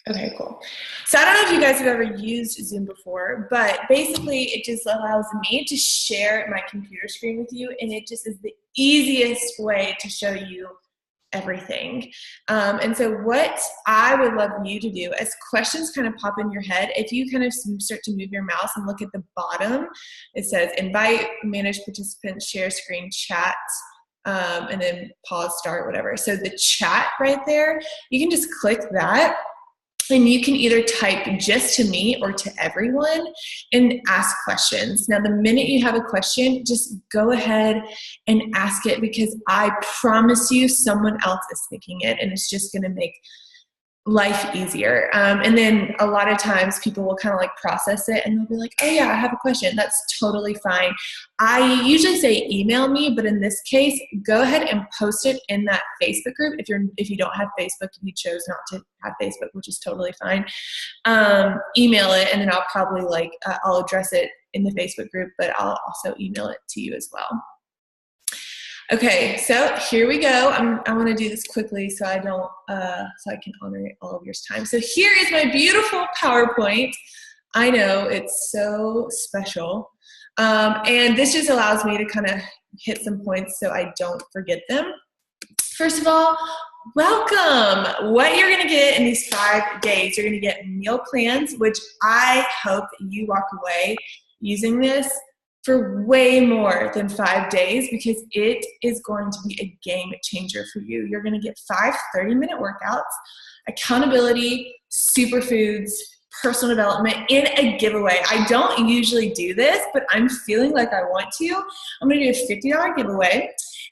Okay, cool. So I don't know if you guys have ever used Zoom before, but basically it just allows me to share my computer screen with you, and it just is the easiest way to show you everything. And so what I would love you to do as questions kind of pop in your head, if you kind of start to move your mouse and look at the bottom, it says invite, manage participants, share screen, chat, and then pause, start, whatever. So the chat right there, you can just click that. And you can either type just to me or to everyone and ask questions. Now, the minute you have a question, just go ahead and ask it, because I promise you someone else is thinking it, and it's just going to make life easier. And then a lot of times people will kind of like process it and they'll be like, oh yeah, I have a question. That's totally fine. I usually say email me, but in this case, go ahead and post it in that Facebook group. If you don't have Facebook and you chose not to have Facebook, which is totally fine, email it, and then I'll probably I'll address it in the Facebook group, but I'll also email it to you as well. Okay, so here we go. I want to do this quickly so I don't, so I can honor all of your time. So here is my beautiful PowerPoint. I know it's so special, and this just allows me to kind of hit some points so I don't forget them. First of all, welcome. What you're going to get in these 5 days, you're going to get meal plans, which I hope that you walk away using this for way more than 5 days, because it is going to be a game changer for you. You're going to get 5 30-minute workouts, accountability, superfoods, personal development in a giveaway. I don't usually do this, but I'm feeling like I want to. I'm going to do a $50 giveaway.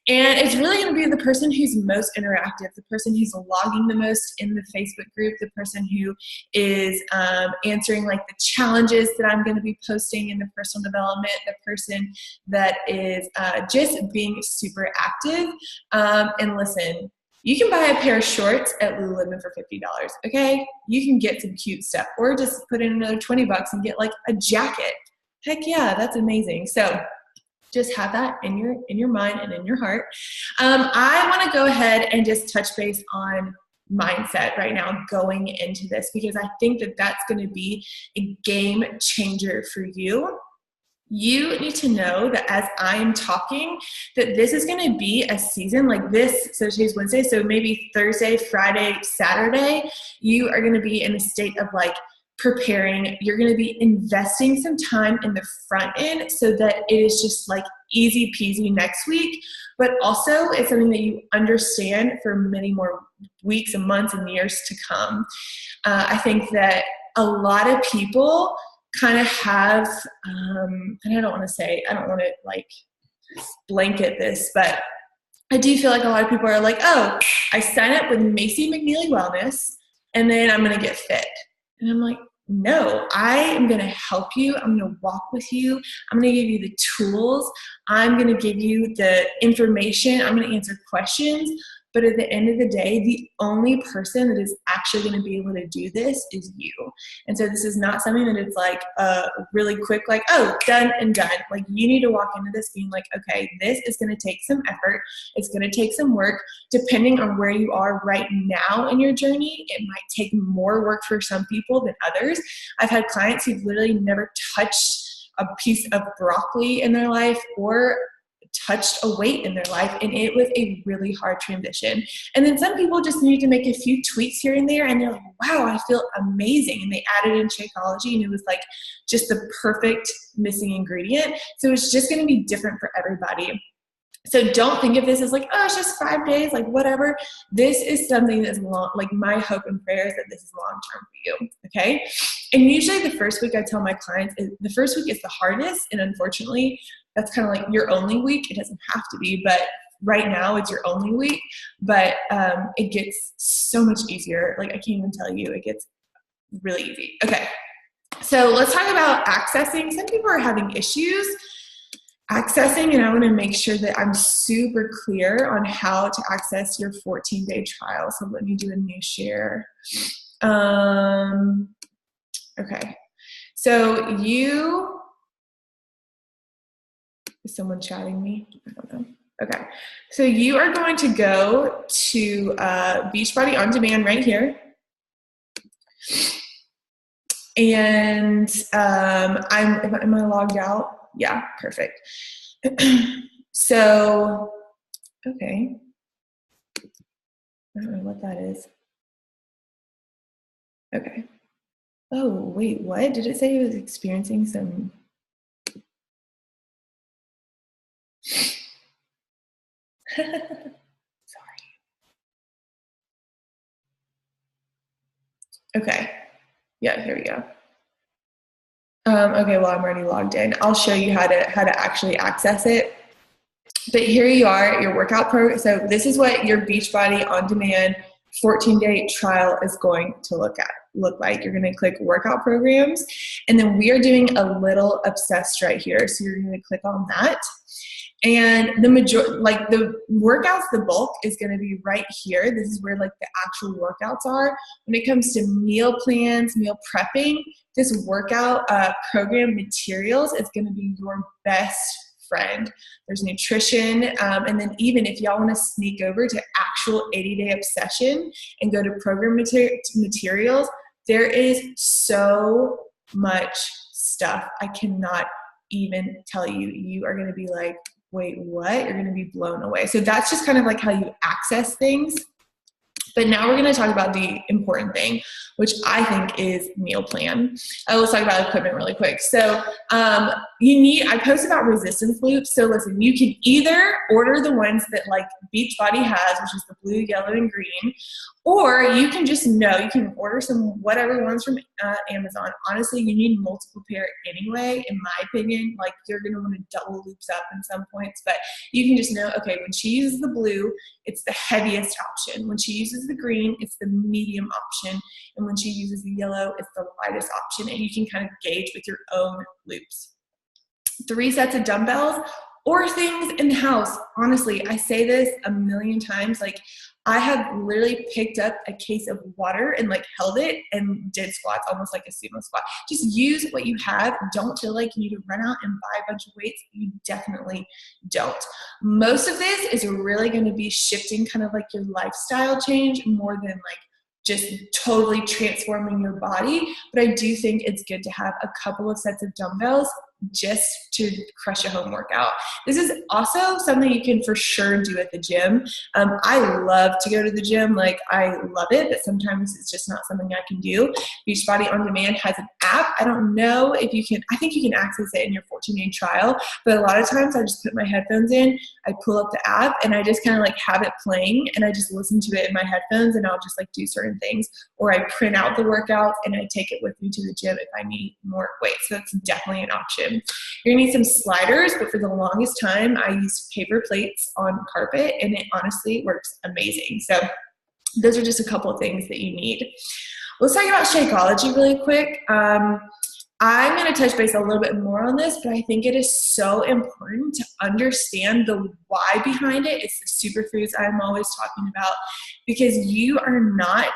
And it's really going to be the person who's most interactive, the person who's logging the most in the Facebook group, the person who is answering like the challenges that I'm going to be posting in the personal development, the person that is just being super active. And listen, you can buy a pair of shorts at Lululemon for $50, okay? You can get some cute stuff, or just put in another $20 and get like a jacket. Heck yeah, that's amazing. So just have that in your mind and in your heart. I want to go ahead and just touch base on mindset right now going into this, because I think that that's going to be a game changer for you. You need to know that as I'm talking, that this is going to be a season like this. So today's Wednesday, so maybe Thursday, Friday, Saturday, you are going to be in a state of like preparing. You're going to be investing some time in the front end so that it is just like easy peasy next week, but also it's something that you understand for many more weeks and months and years to come. I think that a lot of people kind of have, and I don't want to like blanket this, but I do feel like a lot of people are like, oh, I sign up with Macy McNeely Wellness and then I'm going to get fit. And I'm like, no, I am going to help you. I'm going to walk with you. I'm going to give you the tools. I'm going to give you the information. I'm going to answer questions. But at the end of the day, the only person that is actually going to be able to do this is you. And so this is not something that it's like really quick, like, oh, done and done. Like, you need to walk into this being like, okay, this is going to take some effort. It's going to take some work. Depending on where you are right now in your journey, it might take more work for some people than others. I've had clients who've literally never touched a piece of broccoli in their life or touched a weight in their life, and it was a really hard transition. And then some people just need to make a few tweaks here and there, and they're like, wow, I feel amazing. And they added in Shakeology, and it was like just the perfect missing ingredient. So it's just going to be different for everybody. So don't think of this as like, oh, it's just 5 days, like whatever. This is something that's long, like my hope and prayer is that this is long-term for you, okay? And usually the first week I tell my clients, the first week is the hardest, and unfortunately, that's kind of like your only week. It doesn't have to be, but right now it's your only week, but it gets so much easier. Like I can't even tell you, it gets really easy. Okay, so let's talk about accessing. Some people are having issues accessing, and I want to make sure that I'm super clear on how to access your 14-day trial. So let me do a new share. Okay, so is someone chatting me? I don't know. Okay, so you are going to go to Beachbody On Demand right here. And am I logged out? Yeah, perfect. So, okay. I don't know what that is. Okay. Oh, wait, what? Did it say it was experiencing some? Sorry. Okay. Yeah, here we go. Okay, well, I'm already logged in. I'll show you how to actually access it. But here you are, your workout program. So this is what your Beachbody On Demand 14-day trial is going to look like. You're going to click workout programs, and then we are doing a little obsessed right here. So you're going to click on that. And the workouts, the bulk is going to be right here. This is where like the actual workouts are. When it comes to meal plans, meal prepping, this workout program materials is going to be your best friend. There's nutrition, and then even if y'all want to sneak over to actual 80-day obsession and go to program materials, there is so much stuff. I cannot even tell you. You are going to be like, wait, what? You're going to be blown away. So that's just kind of like how you access things. But now we're going to talk about the important thing, which I think is meal plan. Let's talk about equipment really quick. So I posted about resistance loops. So listen, you can either order the ones that like Beachbody has, which is the blue, yellow, and green, or you can just you can order some whatever ones from Amazon. Honestly, you need multiple pair anyway, in my opinion. Like you're going to want to double loops up in some points, but you can just know, okay, when she uses the blue, it's the heaviest option. When she uses the green, it's the medium option. And when she uses the yellow, it's the lightest option. And you can kind of gauge with your own loops. 3 sets of dumbbells or things in the house. Honestly, I say this a million times. Like I have literally picked up a case of water and like held it and did squats, almost like a sumo squat. Just use what you have. Don't feel like you need to run out and buy a bunch of weights. You definitely don't. Most of this is really going to be shifting kind of like your lifestyle change more than like just totally transforming your body. But I do think it's good to have a couple of sets of dumbbells just to crush a home workout. This is also something you can for sure do at the gym. I love to go to the gym. Like I love it, but sometimes it's just not something I can do. Beachbody On Demand has an app. I don't know if you can, I think you can access it in your 14-day trial, but a lot of times I just put my headphones in, I pull up the app, and I just kind of like have it playing, and I just listen to it in my headphones, and I'll just like do certain things, or I print out the workouts and I take it with me to the gym if I need more weight. So that's definitely an option. You're gonna need some sliders, but for the longest time I used paper plates on carpet, and it honestly works amazing. So those are just a couple of things that you need. Let's talk about Shakeology really quick. I'm going to touch base a little bit more on this, but I think it is so important to understand the why behind it. It's the superfoods I'm always talking about, because you are not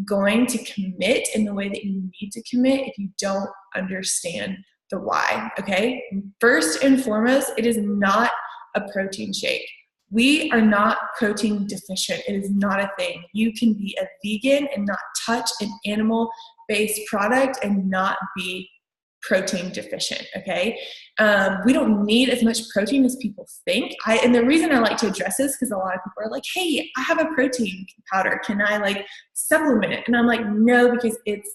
going to commit in the way that you need to commit if you don't understand the why, okay? First and foremost, it is not a protein shake. We are not protein deficient. It is not a thing. You can be a vegan and not touch an animal-based product and not be protein deficient, okay? We don't need as much protein as people think. And the reason I like to address this, because a lot of people are like, hey, I have a protein powder. Can I like supplement it? And I'm like, no, because it's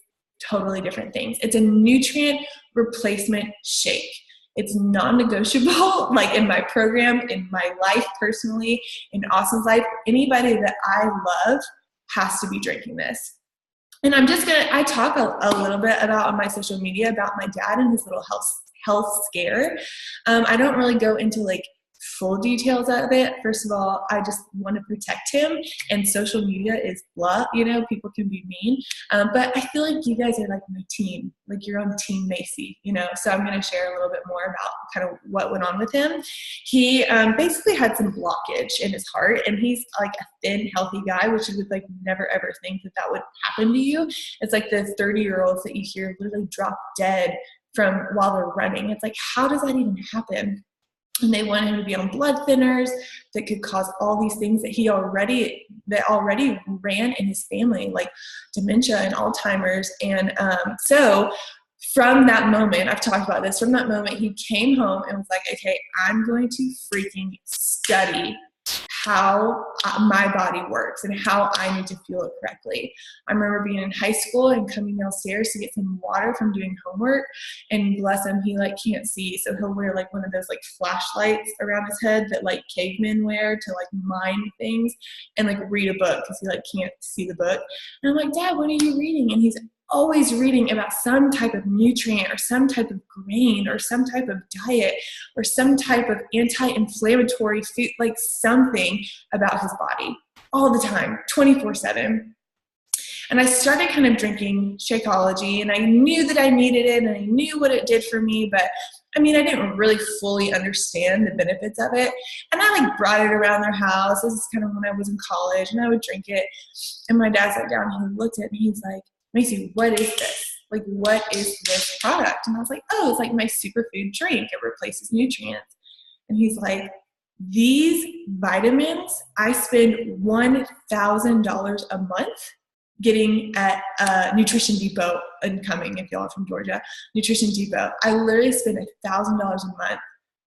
totally different things. It's a nutrient replacement shake. It's non-negotiable, like in my program, in my life personally, in Austin's life, anybody that I love has to be drinking this. And I talk a little bit about on my social media about my dad and his little health scare. I don't really go into like full details of it. First of all, I just want to protect him, and social media is blah, people can be mean. But I feel like you guys are like my team, like you're on Team Macy, so I'm going to share a little bit more about kind of what went on with him. He basically had some blockage in his heart, and he's like a thin, healthy guy, which you would like never ever think that would happen to you. It's like the 30-year-olds that you hear literally drop dead from while they're running. It's like, how does that even happen? And they wanted him to be on blood thinners that could cause all these things that already ran in his family, like dementia and Alzheimer's. And so from that moment, I've talked about this, from that moment, he came home and was like, okay, I'm going to freaking study how my body works and how I need to fuel it correctly. I remember being in high school and coming downstairs to get some water from doing homework, and bless him, he like can't see, so he'll wear like one of those like flashlights around his head that like cavemen wear to like mine things, and like read a book because he like can't see the book. And I'm like, Dad, what are you reading? And he's always reading about some type of nutrient or some type of grain or some type of diet or some type of anti-inflammatory food, like something about his body all the time, 24/7. And I started kind of drinking Shakeology, and I knew that I needed it and I knew what it did for me, but I mean, I didn't really fully understand the benefits of it. And I like brought it around their house. This is kind of when I was in college, and I would drink it. And my dad sat down and he looked at me, he's like, Macy, what is this? Like, what is this product? And I was like, oh, it's like my superfood drink. It replaces nutrients. And he's like, these vitamins, I spend $1,000 a month getting at Nutrition Depot and Cumming, if y'all are from Georgia, Nutrition Depot. I literally spend $1,000 a month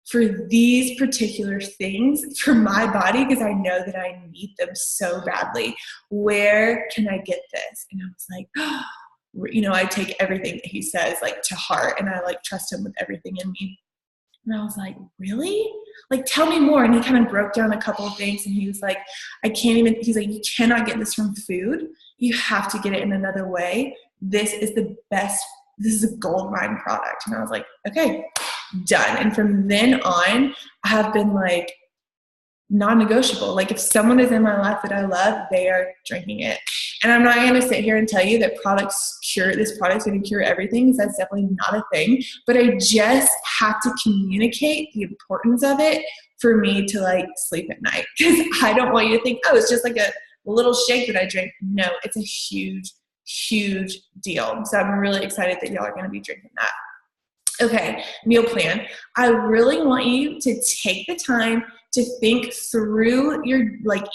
for these particular things for my body because I know that I need them so badly. Where can I get this? And I was like, oh, you know, I take everything that he says like to heart, and I like trust him with everything in me. And I was like, really? Like, tell me more. And he kind of broke down a couple of things, and he was like, he's like, you cannot get this from food. You have to get it in another way. This is the best. This is a gold mine product. And I was like, okay, done. And from then on, I have been like non-negotiable. Like, if someone is in my life that I love, they are drinking it. And I'm not going to sit here and tell you that this product's going to cure everything, because that's definitely not a thing. But I just have to communicate the importance of it for me to like sleep at night. Because I don't want you to think, oh, it's just like a little shake that I drink. No, it's a huge, huge deal. So I'm really excited that y'all are going to be drinking that. Okay, meal plan. I really want you to take the time to think through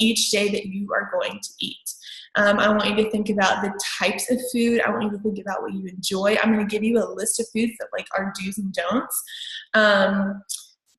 each day that you are going to eat. I want you to think about the types of food. I want you to think about what you enjoy. I'm going to give you a list of foods that like are do's and don'ts.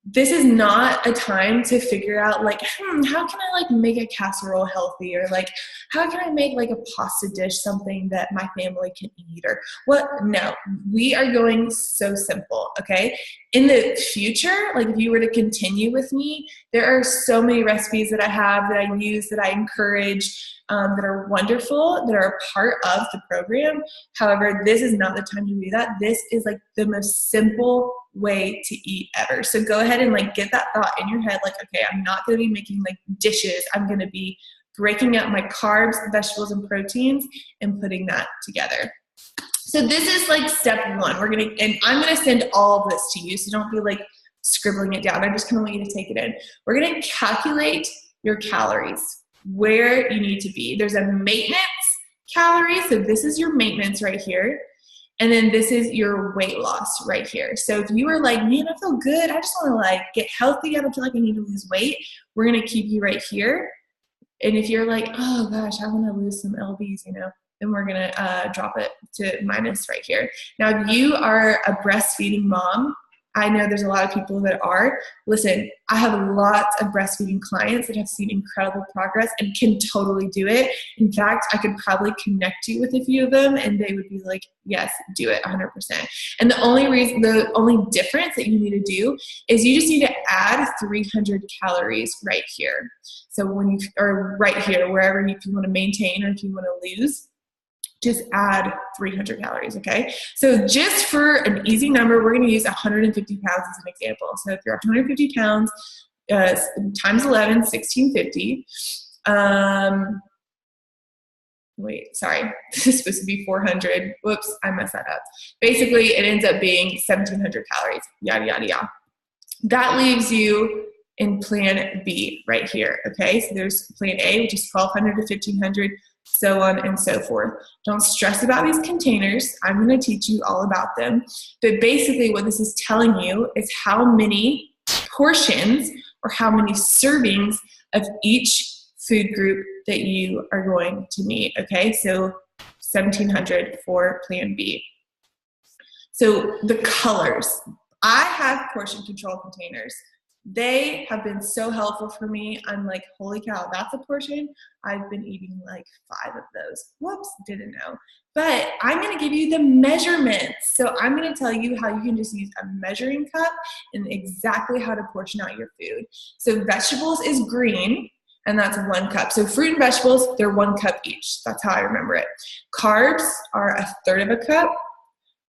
This is not a time to figure out like, how can I like make a casserole healthy, or like, how can I make like a pasta dish something that my family can eat, or what? No, we are going so simple. Okay. In the future, like if you were to continue with me, there are so many recipes that I have that I use, that I encourage, that are wonderful, that are a part of the program. However, this is not the time to do that. This is like the most simple way to eat ever. So go ahead and like get that thought in your head. Like, okay, I'm not going to be making like dishes. I'm going to be breaking up my carbs, vegetables, and proteins and putting that together. So this is like step one. And I'm going to send all of this to you. So don't be like scribbling it down. I just kind of want you to take it in. We're going to calculate your calories, where you need to be. There's a maintenance calorie. So this is your maintenance right here. And then this is your weight loss right here. So if you are like, man, I feel good, I just want to like get healthy, I don't feel like I need to lose weight, we're going to keep you right here. And if you're like, oh gosh, I want to lose some lbs, then we're going to drop it to minus right here. Now, if you are a breastfeeding mom, I know there's a lot of people that are. Listen, I have lots of breastfeeding clients that have seen incredible progress and can totally do it. In fact, I could probably connect you with a few of them and they would be like, yes, do it 100%. And the only difference that you need to do is you just need to add 300 calories right here. So right here, wherever if you want to maintain or if you want to lose, just add 300 calories, okay? So just for an easy number, we're gonna use 150 pounds as an example. So if you're 150 pounds, times 11, 1650. Wait, sorry, this is supposed to be 400. Whoops, I messed that up. Basically, it ends up being 1,700 calories, yada, yada, yada. That leaves you in plan B right here, okay? So there's plan A, which is 1,200 to 1,500, so on and so forth. Don't stress about these containers. I'm going to teach you all about them. But basically what this is telling you is how many portions or how many servings of each food group that you are going to need, okay? So 1,700 for Plan B. So the colors. I have portion control containers. They have been so helpful for me. I'm like, holy cow, that's a portion. I've been eating like 5 of those. Whoops, didn't know. But I'm gonna give you the measurements. So I'm gonna tell you how you can just use a measuring cup and exactly how to portion out your food. So vegetables is green, and that's 1 cup. So fruit and vegetables, they're 1 cup each. That's how I remember it. Carbs are 1/3 of a cup.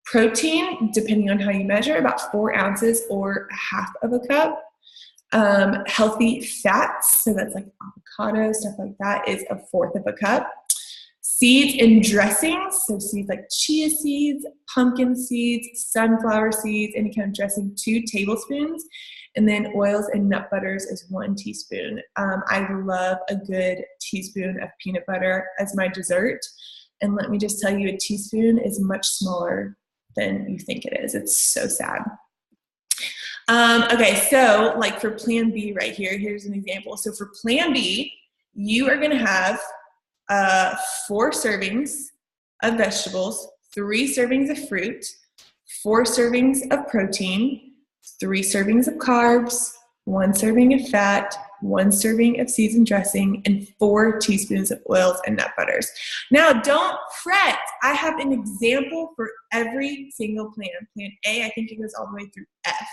Protein, depending on how you measure, about 4 ounces or 1/2 of a cup. Healthy fats, so that's like avocado, stuff like that, is 1/4 of a cup. Seeds and dressings, so seeds like chia seeds, pumpkin seeds, sunflower seeds, any kind of dressing, 2 tablespoons. And then oils and nut butters is 1 teaspoon. I love a good teaspoon of peanut butter as my dessert. And let me just tell you, a teaspoon is much smaller than you think it is. It's so sad. Okay, so like for Plan B right here, here's an example. So for Plan B, you are gonna have 4 servings of vegetables, 3 servings of fruit, 4 servings of protein, 3 servings of carbs, 1 serving of fat, 1 serving of seasoned dressing, and 4 teaspoons of oils and nut butters. Now, don't fret. I have an example for every single plan. Plan A, I think it goes all the way through F.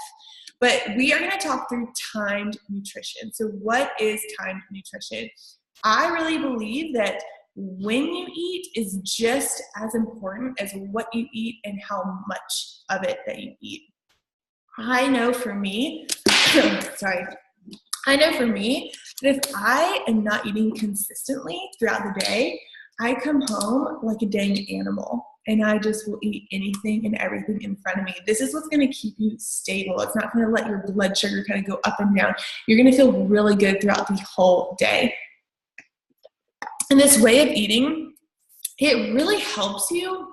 But we are going to talk through timed nutrition. So what is timed nutrition? I really believe that when you eat is just as important as what you eat and how much of it that you eat. I know for me, I know for me that if I am not eating consistently throughout the day, I come home like a dang animal and I just will eat anything and everything in front of me. This is what's going to keep you stable. It's not going to let your blood sugar kind of go up and down. You're going to feel really good throughout the whole day. And this way of eating, it really helps you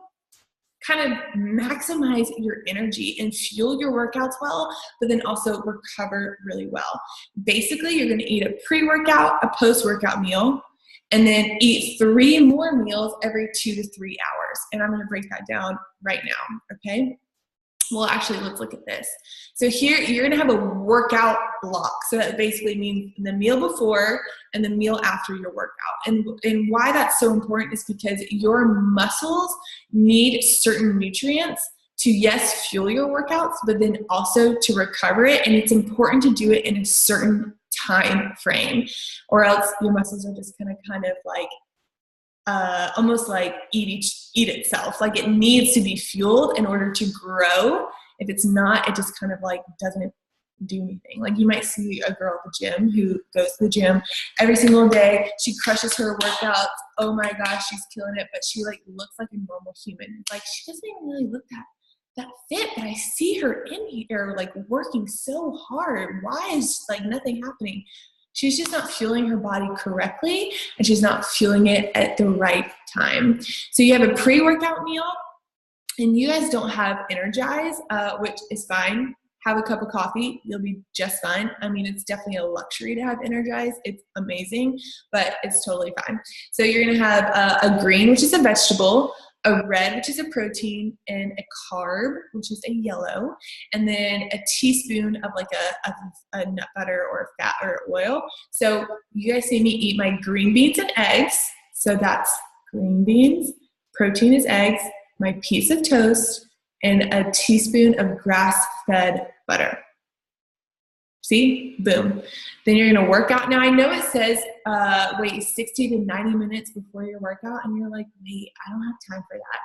kind of maximize your energy and fuel your workouts well, but then also recover really well. Basically, you're going to eat a pre-workout, a post-workout meal, and then eat 3 more meals every 2 to 3 hours. And I'm going to break that down right now, okay? Well, actually, let's look at this. So here, you're going to have a workout block. So that basically means the meal before and the meal after your workout. And why that's so important is because your muscles need certain nutrients to, yes, fuel your workouts, but then also to recover it. And it's important to do it in a certain time frame, or else your muscles are just kind of like almost like eat itself. Like it needs to be fueled in order to grow. If it's not, it just kind of like doesn't do anything. Like you might see a girl at the gym who goes to the gym every single day. She crushes her workouts. Oh my gosh, she's killing it. But she like looks like a normal human. Like she doesn't even really look that fit, but I see her in here like working so hard. Why is like nothing happening? She's just not fueling her body correctly, and she's not fueling it at the right time. So you have a pre-workout meal, and you guys don't have Energize, which is fine. Have a cup of coffee, you'll be just fine. I mean, it's definitely a luxury to have Energize. It's amazing, but it's totally fine. So you're gonna have a green, which is a vegetable, a red, which is a protein, and a carb, which is a yellow, and then a teaspoon of like a nut butter or fat or oil. So you guys see me eat my green beans and eggs. So that's green beans, protein is eggs, my piece of toast, and a teaspoon of grass-fed butter. See? Boom. Then you're going to work out. Now, I know it says wait 60 to 90 minutes before your workout, and you're like, wait, I don't have time for that.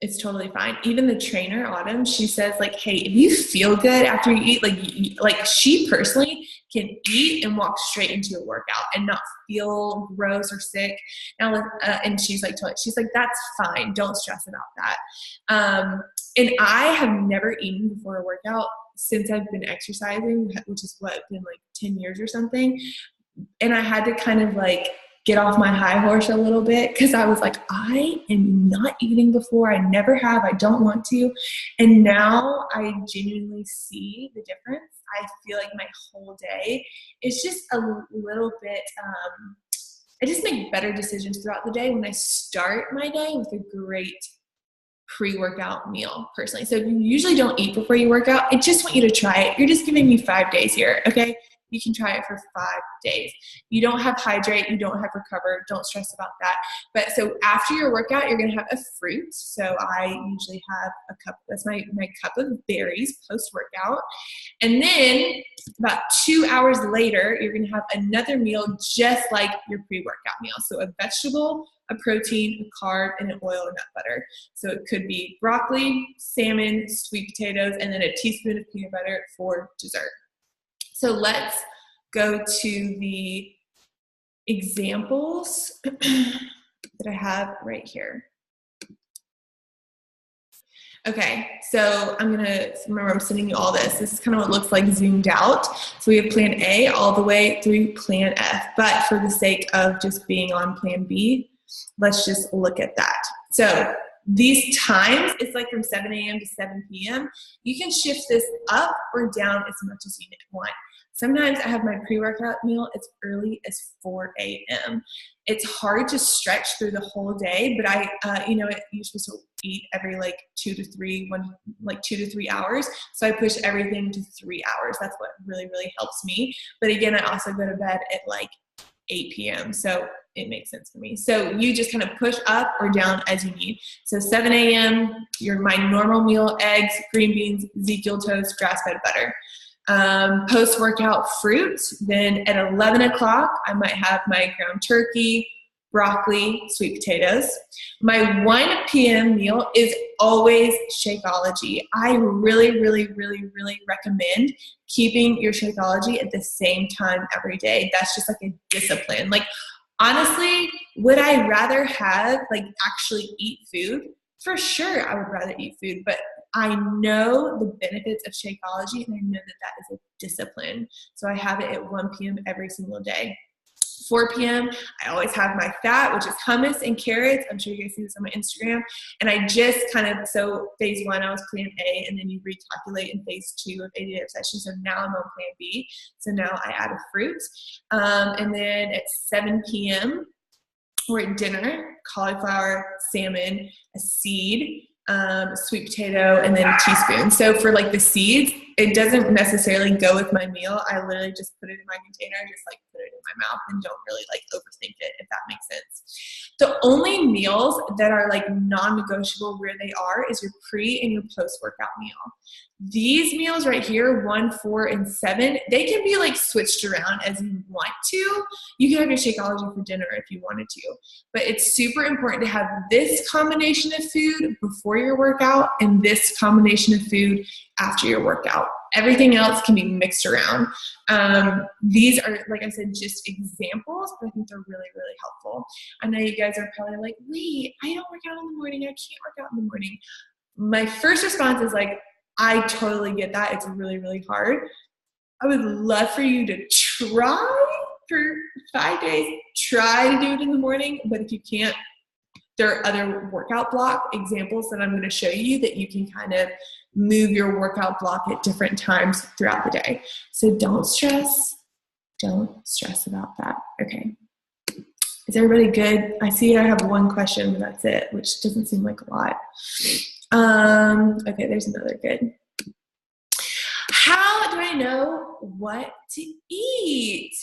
It's totally fine. Even the trainer, Autumn, she says, like, hey, if you feel good after you eat, like she personally can eat and walk straight into a workout and not feel gross or sick. Now, and she's like, that's fine. Don't stress about that. And I have never eaten before a workout since I've been exercising, which is been like 10 years or something. And I had to kind of like get off my high horse a little bit, because I was like, I am not eating before. I never have. I don't want to. And now I genuinely see the difference. I feel like my whole day is just a little bit, I just make better decisions throughout the day when I start my day with a great pre-workout meal personally. So if you usually don't eat before you work out, I just want you to try it. You're just giving me 5 days here, okay? You can try it for 5 days. You don't have hydrate, you don't have recover, don't stress about that. But so after your workout, you're gonna have a fruit. So I usually have a cup, that's my cup of berries post-workout. And then about 2 hours later, you're gonna have another meal just like your pre-workout meal. So a vegetable, a protein, a carb, and an oil or nut butter. So it could be broccoli, salmon, sweet potatoes, and then a teaspoon of peanut butter for dessert. So let's go to the examples that I have right here. Okay, so remember I'm sending you all this. This is kind of what it looks like zoomed out. So we have plan A all the way through plan F, but for the sake of just being on plan B, let's just look at that. So these times, it's like from 7 a.m. to 7 p.m. You can shift this up or down as much as you want. Sometimes I have my pre-workout meal as early as 4 a.m. It's hard to stretch through the whole day, but you're supposed to eat every 2 to 3 hours. So I push everything to 3 hours. That's what really, really helps me. But again, I also go to bed at 8 p.m. So it makes sense for me. So you just kind of push up or down as you need. So 7 a.m., my normal meal, eggs, green beans, Ezekiel toast, grass-fed butter. Post-workout fruit. Then at 11 o'clock, I might have my ground turkey, broccoli, sweet potatoes. My 1 p.m. meal is always Shakeology. I really, really, really, really recommend keeping your Shakeology at the same time every day. That's just a discipline. Honestly, would I rather have actually eat food? For sure, I would rather eat food, but I know the benefits of Shakeology, and I know that is a discipline. So I have it at 1 p.m. every single day. 4 p.m., I always have my fat, which is hummus and carrots. I'm sure you guys see this on my Instagram. And I just so phase 1, I was plan A, and then you recalculate in phase 2 of 80-day obsession. So now I'm on plan B. So now I add a fruit. And then at 7 p.m., we're at dinner, cauliflower, salmon, a seed, sweet potato, and then a teaspoon. So for the seeds, it doesn't necessarily go with my meal. I literally just put it in my container, just put it in my mouth, and don't really overthink it, if that makes sense. The only meals that are non-negotiable where they are is your pre and your post-workout meal. These meals right here, 1, 4, and 7, they can be switched around as you want to. You can have your Shakeology for dinner if you wanted to, but it's super important to have this combination of food before your workout and this combination of food after your workout. Everything else can be mixed around. These are, like I said, just examples, but I think they're really, really helpful. I know you guys are probably wait, I don't work out in the morning. I can't work out in the morning. My first response is I totally get that. It's really, really hard. I would love for you to try for 5 days, try to do it in the morning, but if you can't, there are other workout block examples that I'm going to show you that you can kind of move your workout block at different times throughout the day. So don't stress about that. Okay. Is everybody good? I see I have one question, but that's it, which doesn't seem like a lot. Okay, there's another good. How do I know what to eat?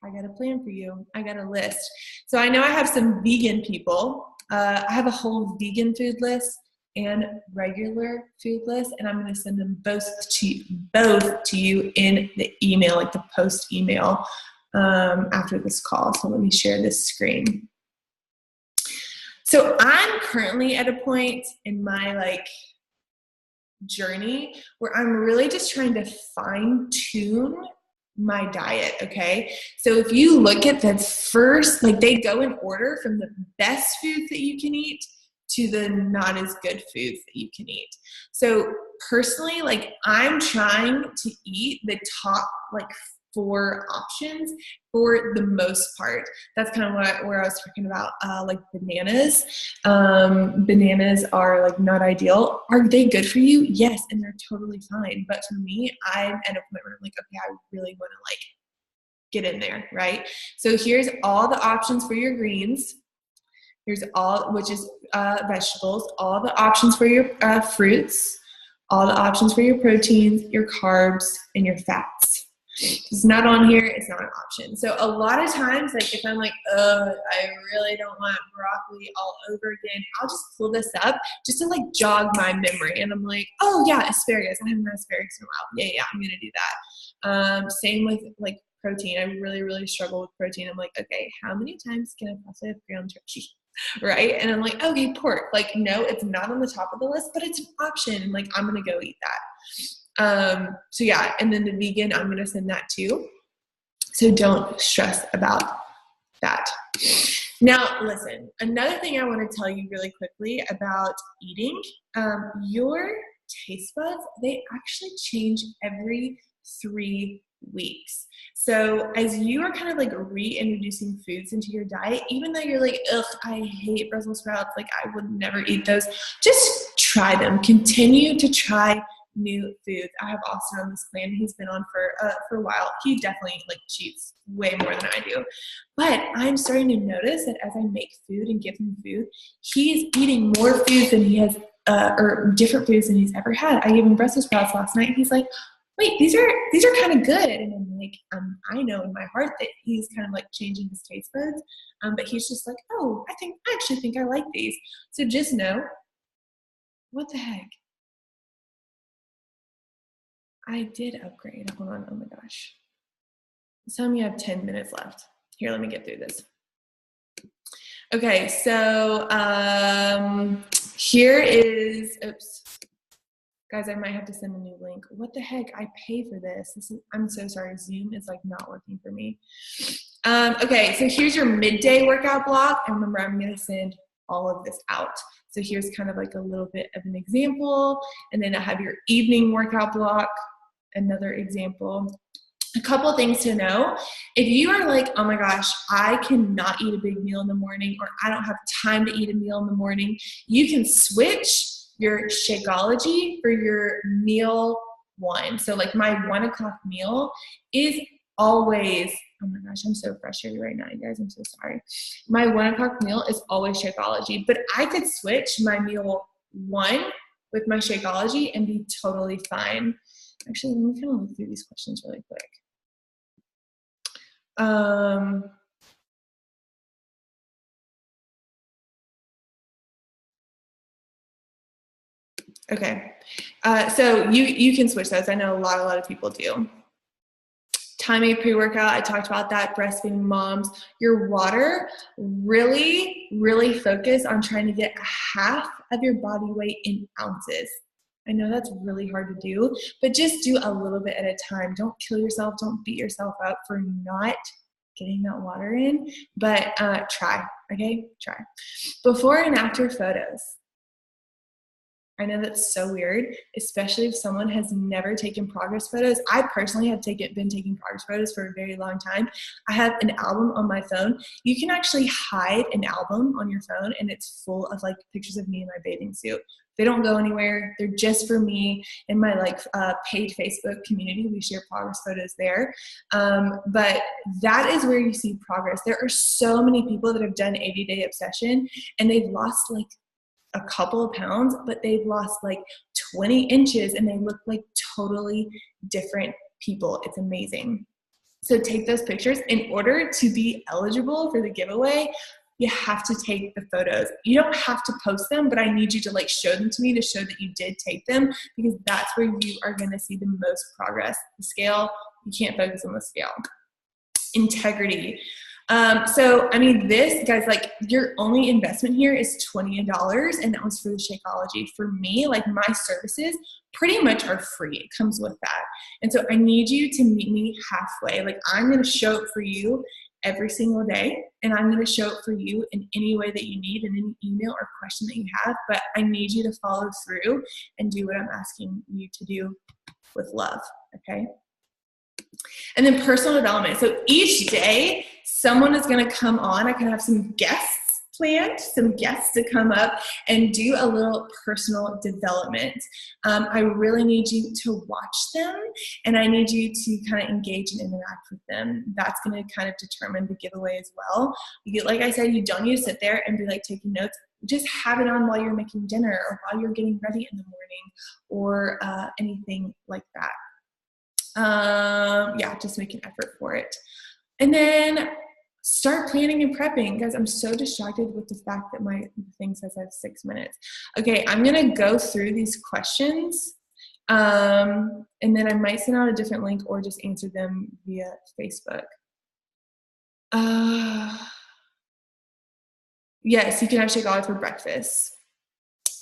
I got a plan for you. I got a list. So I know I have some vegan people. I have a whole vegan food list and regular food list, and I'm going to send them both to you in the email, the post email after this call. So let me share this screen. So I'm currently at a point in my journey where I'm really just trying to fine tune my diet. Okay. So if you look at the first, they go in order from the best foods that you can eat to the not as good foods that you can eat. So personally, I'm trying to eat the top 4 options for the most part. That's kind of where I was talking about, like bananas. Bananas are like not ideal. Are they good for you? Yes, and they're totally fine. But for me, I'm at a point where I'm like, okay, I really want to like get in there, right? So here's all the options for your greens. Here's all, which is vegetables, all the options for your fruits, all the options for your proteins, your carbs, and your fats. It's not on here, it's not an option. So a lot of times, like if I'm like, I really don't want broccoli all over again, I'll just pull this up just to like jog my memory. And I'm like, oh yeah, asparagus. I haven't had asparagus in a while. Yeah, I'm gonna do that. Same with like protein. I really, really struggle with protein. I'm like, okay, how many times can I possibly have ground turkey? Right? And I'm like, okay, pork. Like, no, it's not on the top of the list, but it's an option. And like, I'm gonna go eat that. So yeah, and then the vegan, I'm gonna send that too. So don't stress about that. Now, listen, another thing I want to tell you really quickly about eating, your taste buds, they actually change every 3 weeks. So as you are kind of like reintroducing foods into your diet, even though you're like, ugh, I hate Brussels sprouts, like I would never eat those, just try them. Continue to try new foods. I have Austin on this plan. He's been on for a while. He definitely like cheats way more than I do. But I'm starting to notice that as I make food and give him food, he's eating more foods than he has, or different foods than he's ever had. I gave him Brussels sprouts last night. He's like, wait, these are kind of good. And I'm like, I know in my heart that he's kind of like changing his taste buds. But he's just like, oh, I actually think I like these. So just know, what the heck? I did upgrade. Hold on. Oh my gosh. It's telling me I have 10 minutes left. Here, let me get through this. Okay, so here is, oops. Guys, I might have to send a new link. What the heck? I pay for this. I'm so sorry. Zoom is like not working for me. Okay, so here's your midday workout block. And remember, I'm going to send all of this out. So here's kind of like a little bit of an example. And then I have your evening workout block, another example. A couple things to know. If you are like, oh my gosh, I cannot eat a big meal in the morning, or I don't have time to eat a meal in the morning, you can switch your Shakeology for your meal 1. So like my 1 o'clock meal is always, oh my gosh, I'm so frustrated right now, you guys, I'm so sorry. My 1 o'clock meal is always Shakeology, but I could switch my meal 1 with my Shakeology and be totally fine. Actually, let me kind of look through these questions really quick. Okay, so you can switch those. I know a lot of people do. Timing pre-workout, I talked about that. Breastfeeding moms, your water, really, really focus on trying to get half of your body weight in ounces. I know that's really hard to do, but just do a little bit at a time. Don't kill yourself. Don't beat yourself up for not getting that water in, but try, okay? Try. Before and after photos. I know that's so weird, especially if someone has never taken progress photos. I personally have been taking progress photos for a very long time. I have an album on my phone. You can actually hide an album on your phone, and it's full of like pictures of me in my bathing suit. They don't go anywhere. They're just for me in my like paid Facebook community. We share progress photos there. But that is where you see progress. There are so many people that have done 80-day obsession, and they've lost like a couple of pounds, but they've lost like 20 inches and they look like totally different people. It's amazing. So take those pictures. In order to be eligible for the giveaway, you have to take the photos. You don't have to post them, but I need you to like show them to me to show that you did take them, because that's where you are going to see the most progress. The scale, you can't focus on the scale. Integrity. So, I mean, this, guys, like your only investment here is $20, and that was for the Shakeology. For me, like my services pretty much are free. It comes with that. And so I need you to meet me halfway. Like I'm going to show up for you every single day, and I'm going to show up for you in any way that you need, in any email or question that you have, but I need you to follow through and do what I'm asking you to do with love. Okay. And then personal development. So each day, someone is going to come on. I can have some guests planned, some guests to come up and do a little personal development. I really need you to watch them, and I need you to kind of engage and interact with them. That's going to kind of determine the giveaway as well. Like I said, you don't need to sit there and be like taking notes. Just have it on while you're making dinner or while you're getting ready in the morning or anything like that. Yeah, just make an effort for it. And then start planning and prepping. Guys, I'm so distracted with the fact that my thing says I have 6 minutes. Okay, I'm gonna go through these questions and then I might send out a different link or just answer them via Facebook. Yes, you can have Shakeology for breakfast.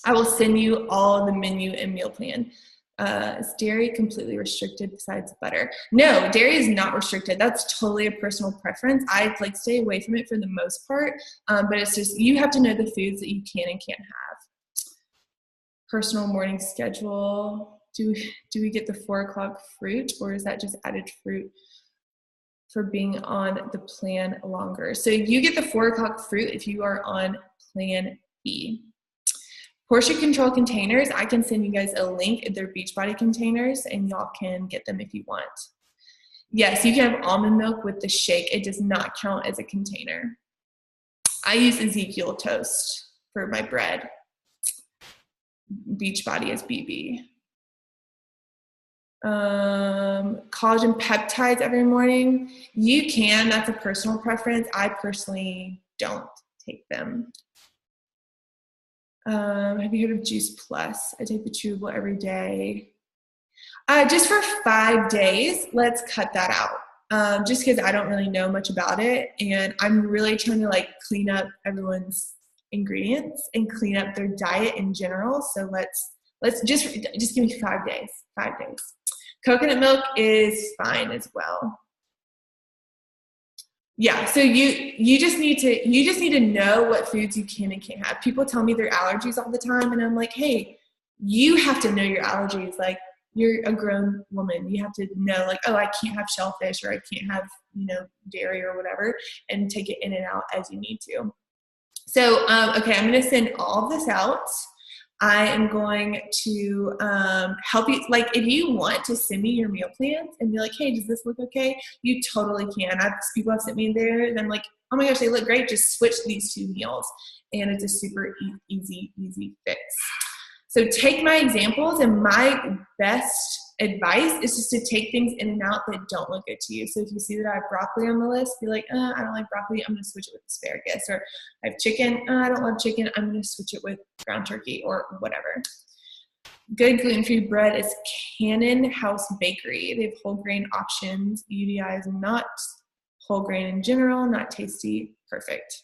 I will send you all the menu and meal plan. Is dairy completely restricted besides butter? No, dairy is not restricted. That's totally a personal preference. I like stay away from it for the most part, but it's just you have to know the foods that you can and can't have. Personal morning schedule. Do we get the 4 o'clock fruit, or is that just added fruit for being on the plan longer? So you get the 4 o'clock fruit if you are on plan B. Portion control containers, I can send you guys a link. They're Beachbody containers, and y'all can get them if you want. Yes, you can have almond milk with the shake. It does not count as a container. I use Ezekiel toast for my bread. Beachbody is BB. Collagen peptides every morning. You can, that's a personal preference. I personally don't take them. Have you heard of Juice Plus? I take the chewable every day. Just for 5 days, let's cut that out. Just because I don't really know much about it, and I'm really trying to like clean up everyone's ingredients and clean up their diet in general. So let's just give me 5 days. 5 days. Coconut milk is fine as well. Yeah, so you just need to know what foods you can and can't have. People tell me their allergies all the time, and I'm like, hey, you have to know your allergies. Like, you're a grown woman. You have to know, like, oh, I can't have shellfish, or I can't have, dairy or whatever, and take it in and out as you need to. So, okay, I'm going to send all of this out. I am going to help you. Like, if you want to send me your meal plans and be like, hey, does this look okay? You totally can. People have sent me there, and I'm like, oh my gosh, they look great. Just switch these 2 meals. And it's a super easy fix. So take my examples, and my best advice is just to take things in and out that don't look good to you. So if you see that I have broccoli on the list, be like, I don't like broccoli, I'm going to switch it with asparagus. Or I have chicken, I don't love chicken, I'm going to switch it with ground turkey or whatever. Good gluten-free bread is Cannon House Bakery. They have whole grain options. UDI is not whole grain in general, not tasty, perfect.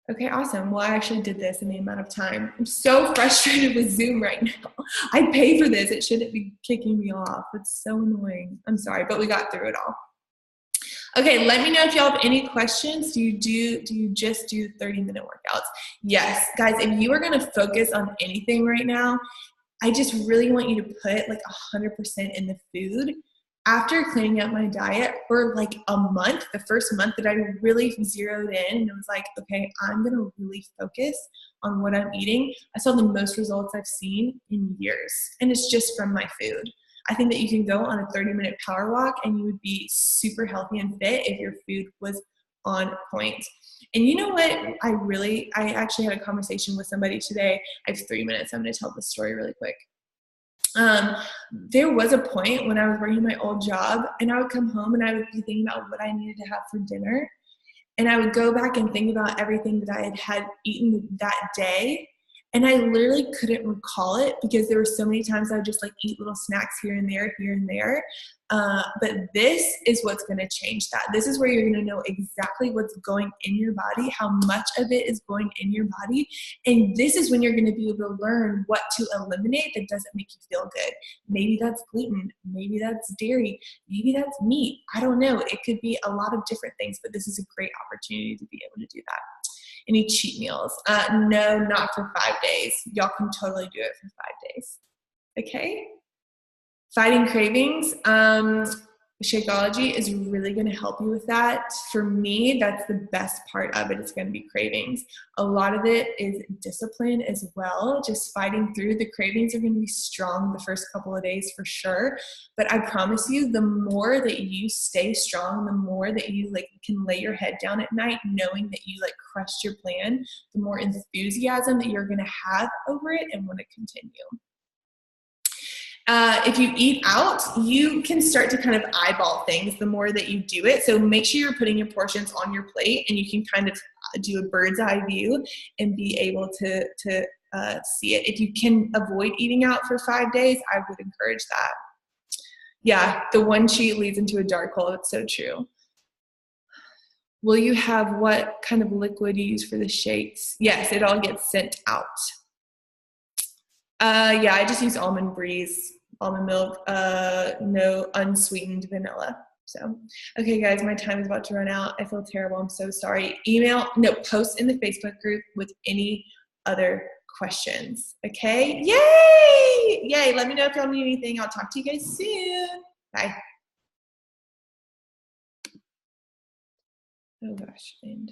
Okay, awesome. Well, I actually did this in the amount of time. I'm so frustrated with Zoom right now. I pay for this. It shouldn't be kicking me off. It's so annoying. I'm sorry, but we got through it all. Okay, let me know if y'all have any questions. Do you just do 30-minute workouts? Yes, guys, if you are going to focus on anything right now, I just really want you to put like 100% in the food. After cleaning up my diet for like a month, the first month that I really zeroed in and it was like, okay, I'm going to really focus on what I'm eating, I saw the most results I've seen in years. And it's just from my food. I think that you can go on a 30-minute power walk and you would be super healthy and fit if your food was on point. And you know what? I actually had a conversation with somebody today. I have 3 minutes. I'm going to tell this story really quick. There was a point when I was working my old job and I would come home and I would be thinking about what I needed to have for dinner. And I would go back and think about everything that I had eaten that day. And I literally couldn't recall it because there were so many times I would just like eat little snacks here and there. But this is what's going to change that. This is where you're going to know exactly what's going in your body, how much of it is going in your body. And this is when you're going to be able to learn what to eliminate that doesn't make you feel good. Maybe that's gluten. Maybe that's dairy. Maybe that's meat. I don't know. It could be a lot of different things, but this is a great opportunity to be able to do that. Any cheat meals? No, not for 5 days. Y'all can totally do it for 5 days. Okay? Fighting cravings. Shakeology is really going to help you with that. For me, that's the best part of it. It's going to be cravings. A lot of it is discipline as well. Just fighting through. The cravings are going to be strong the first couple of days for sure. But I promise you, the more that you stay strong, the more that you like can lay your head down at night knowing that you like crushed your plan, the more enthusiasm that you're going to have over it and want to continue. If you eat out, you can start to kind of eyeball things the more that you do it. So make sure you're putting your portions on your plate and you can kind of do a bird's eye view and be able to see it. If you can avoid eating out for 5 days, I would encourage that. Yeah, the one cheat leads into a dark hole. It's so true. Will you have what kind of liquid you use for the shakes? Yes, it all gets sent out. Yeah, I just use Almond Breeze, almond milk, no unsweetened vanilla. So, okay guys, my time is about to run out. I feel terrible, I'm so sorry. Post in the Facebook group with any other questions, okay? Yay! Yay, let me know if y'all need anything. I'll talk to you guys soon. Bye. Oh gosh, and